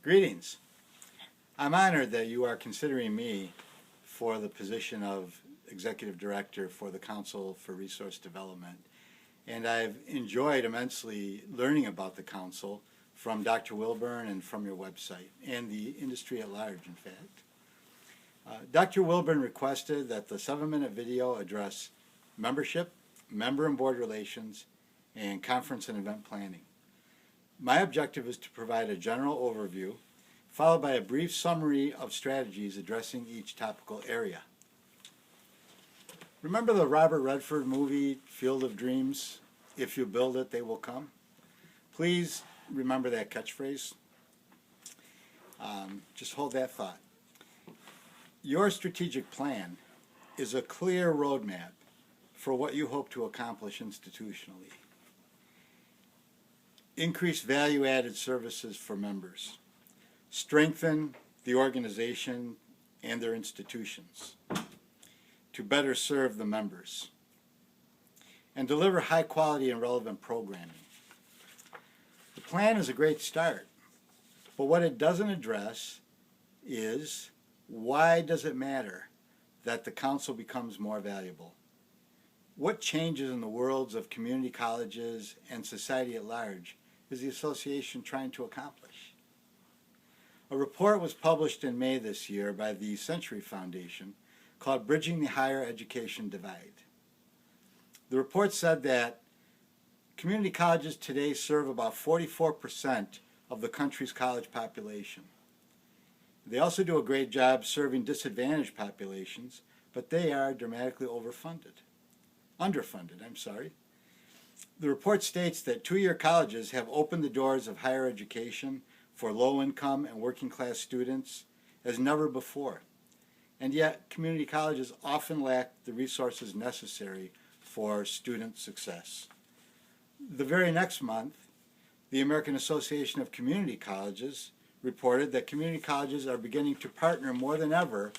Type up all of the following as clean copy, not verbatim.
Greetings. I'm honored that you are considering me for the position of Executive Director for the Council for Resource Development. And I've enjoyed immensely learning about the Council from Dr. Wilburn and from your website, and the industry at large, in fact. Dr. Wilburn requested that the 7-minute video address membership, member and board relations, and conference and event planning. My objective is to provide a general overview, followed by a brief summary of strategies addressing each topical area. Remember the Robert Redford movie, Field of Dreams? If you build it, they will come. Please remember that catchphrase. Just hold that thought. Your strategic plan is a clear roadmap for what you hope to accomplish institutionally. Increase value-added services for members. Strengthen the organization and their institutions to better serve the members. And deliver high-quality and relevant programming. The plan is a great start, but what it doesn't address is why does it matter that the council becomes more valuable? What changes in the worlds of community colleges and society at large is the association trying to accomplish? A report was published in May this year by the Century Foundation called Bridging the Higher Education Divide. The report said that community colleges today serve about 44% of the country's college population. They also do a great job serving disadvantaged populations, but they are dramatically underfunded. The report states that two-year colleges have opened the doors of higher education for low-income and working-class students as never before. And yet, community colleges often lack the resources necessary for student success. The very next month, the American Association of Community Colleges reported that community colleges are beginning to partner more than ever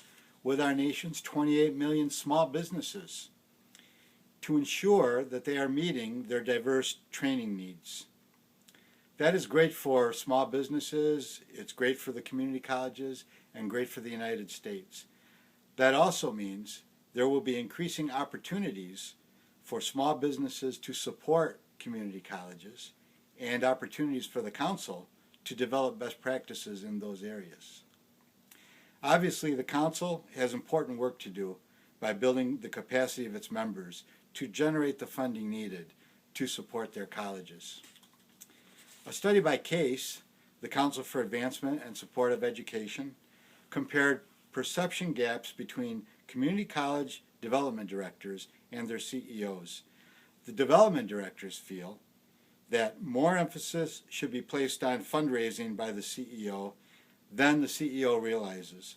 with our nation's 28 million small businesses to ensure that they are meeting their diverse training needs. That is great for small businesses, it's great for the community colleges, and great for the United States. That also means there will be increasing opportunities for small businesses to support community colleges and opportunities for the council to develop best practices in those areas. Obviously, the council has important work to do by building the capacity of its members to generate the funding needed to support their colleges. A study by CASE, the Council for Advancement and Support of Education, compared perception gaps between community college development directors and their CEOs. The development directors feel that more emphasis should be placed on fundraising by the CEO than the CEO realizes.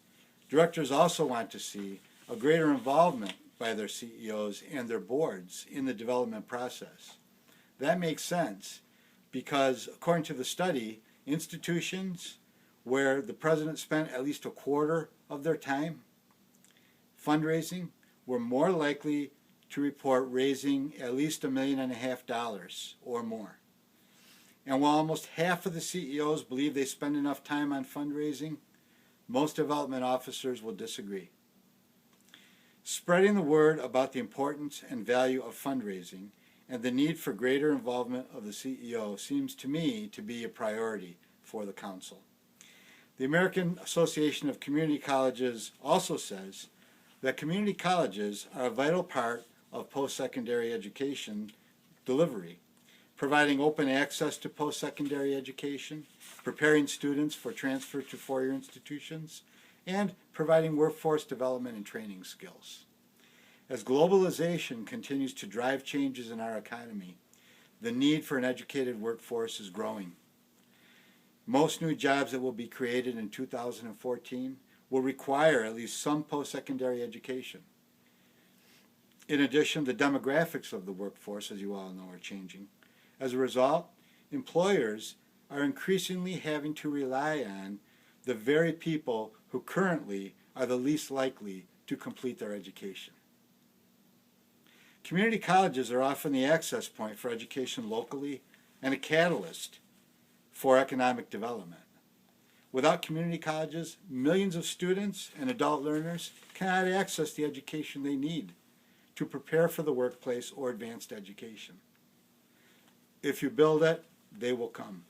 Directors also want to see a greater involvement by their CEOs and their boards in the development process. That makes sense because, according to the study, institutions where the president spent at least a quarter of their time fundraising were more likely to report raising at least $1.5 million or more. And while almost half of the CEOs believe they spend enough time on fundraising, most development officers will disagree. Spreading the word about the importance and value of fundraising and the need for greater involvement of the CEO seems to me to be a priority for the council. The American Association of Community Colleges also says that community colleges are a vital part of post-secondary education delivery, providing open access to post-secondary education, preparing students for transfer to four-year institutions, and providing workforce development and training skills. As globalization continues to drive changes in our economy, the need for an educated workforce is growing. Most new jobs that will be created in 2014 will require at least some post-secondary education. In addition, the demographics of the workforce, as you all know, are changing. As a result, employers are increasingly having to rely on the very people who currently are the least likely to complete their education. Community colleges are often the access point for education locally and a catalyst for economic development. Without community colleges, millions of students and adult learners cannot access the education they need to prepare for the workplace or advanced education. If you build it, they will come.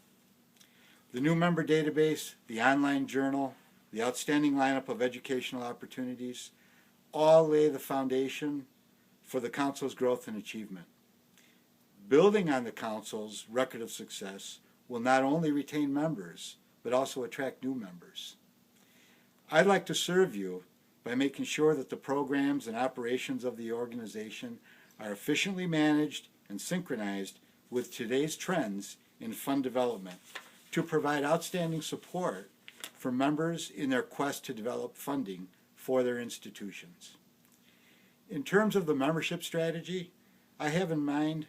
The new member database, the online journal, the outstanding lineup of educational opportunities all lay the foundation for the Council's growth and achievement. Building on the Council's record of success will not only retain members, but also attract new members. I'd like to serve you by making sure that the programs and operations of the organization are efficiently managed and synchronized with today's trends in fund development to provide outstanding support for members in their quest to develop funding for their institutions. In terms of the membership strategy, I have in mind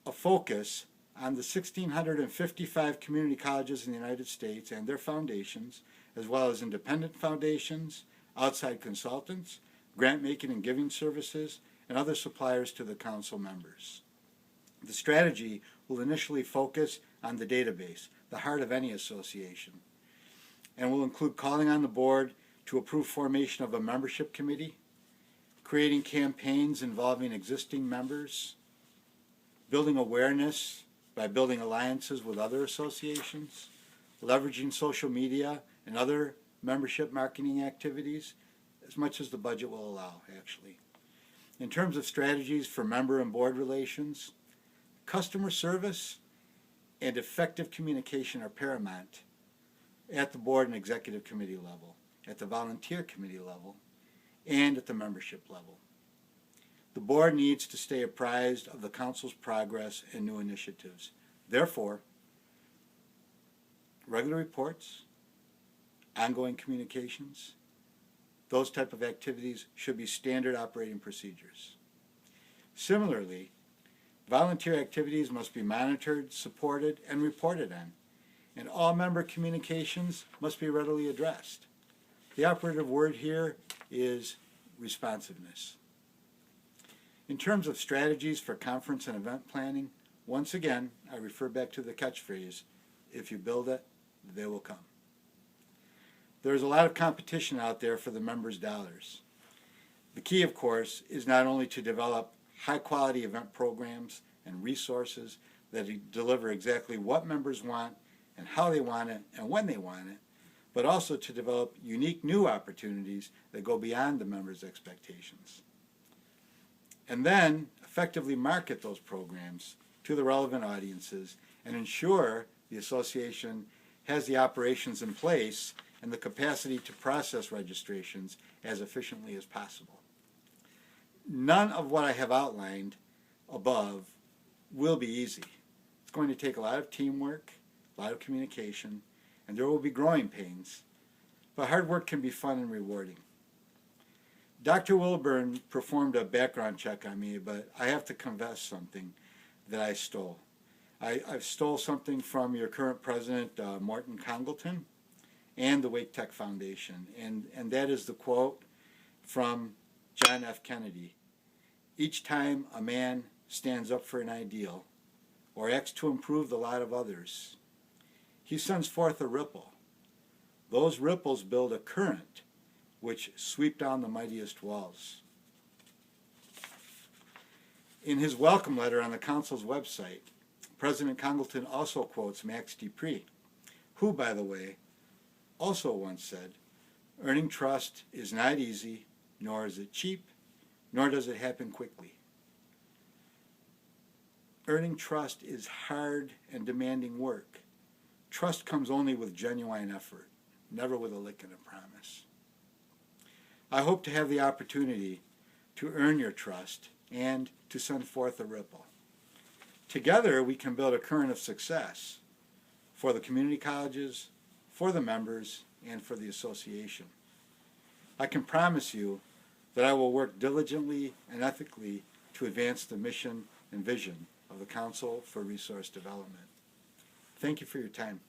a focus on the 1,655 community colleges in the United States and their foundations, as well as independent foundations, outside consultants, grant-making and giving services, and other suppliers to the Council members. The strategy will initially focus on the database, the heart of any association, and will include calling on the board to approve formation of a membership committee, creating campaigns involving existing members, building awareness by building alliances with other associations, leveraging social media and other membership marketing activities, as much as the budget will allow, actually. In terms of strategies for member and board relations, customer service and effective communication are paramount at the board and executive committee level, at the volunteer committee level, and at the membership level. The board needs to stay apprised of the Council's progress and new initiatives. Therefore, regular reports, ongoing communications, those type of activities should be standard operating procedures. Similarly, volunteer activities must be monitored, supported, and reported on, and all member communications must be readily addressed. The operative word here is responsiveness. In terms of strategies for conference and event planning, once again, I refer back to the catchphrase, if you build it, they will come. There's a lot of competition out there for the members' dollars. The key, of course, is not only to develop high-quality event programs and resources that deliver exactly what members want and how they want it and when they want it, but also to develop unique new opportunities that go beyond the members' expectations. And then effectively market those programs to the relevant audiences and ensure the association has the operations in place and the capacity to process registrations as efficiently as possible. None of what I have outlined above will be easy. It's going to take a lot of teamwork, a lot of communication, and there will be growing pains, but hard work can be fun and rewarding. Dr. Wilburn performed a background check on me, but I have to confess something that I stole. I stole something from your current president, Morton Congleton, and the Wake Tech Foundation, and that is the quote from John F. Kennedy. Each time a man stands up for an ideal or acts to improve the lot of others, he sends forth a ripple. Those ripples build a current which sweep down the mightiest walls. In his welcome letter on the Council's website, President Congleton also quotes Max Dupree, who, by the way, also once said, "Earning trust is not easy, nor is it cheap, nor does it happen quickly." Earning trust is hard and demanding work. Trust comes only with genuine effort, never with a lick and a promise. I hope to have the opportunity to earn your trust and to send forth a ripple. Together we can build a current of success for the community colleges, for the members, and for the association. I can promise you that I will work diligently and ethically to advance the mission and vision of the Council for Resource Development. Thank you for your time.